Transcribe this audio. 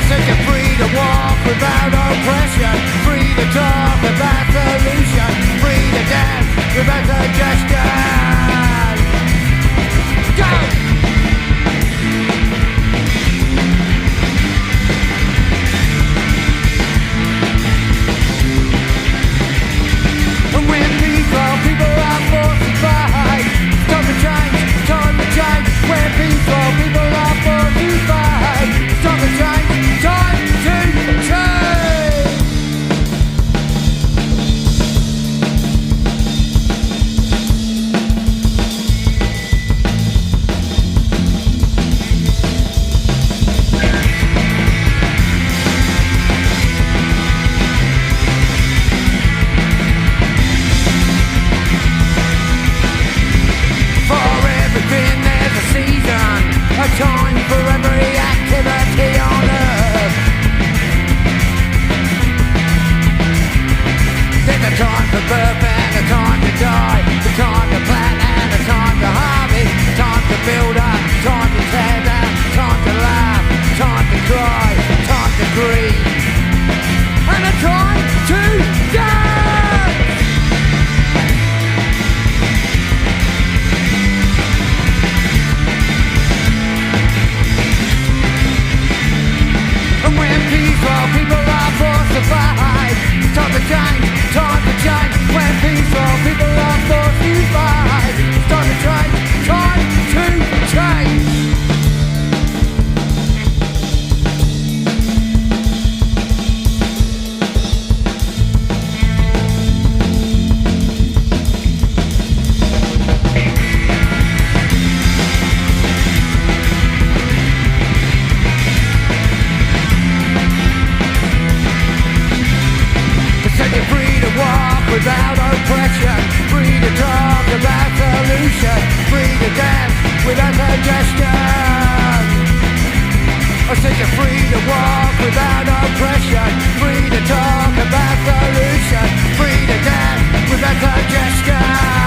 said you're free to walk without oppression, free to talk about solution, free to dance without suggestion. Go! And when peaceful people are forced to fight, time to change, time to change. When peaceful people are forced to fight, time to change, time to change. A time for every activity on earth. There's a time for birth and a time to die, a time to plant and a time to harvest, time to build up, time to tear down, time to laugh, time to cry, time to grieve, and a time to dance. And when peaceful people are forced to fight, time to change, time to change. When peaceful people are forced to fight, time to change, time to change. You're free to walk without oppression, free to talk about solution, free to dance without suggestion. I said you're free to walk without oppression, free to talk about solution, free to dance without suggestion.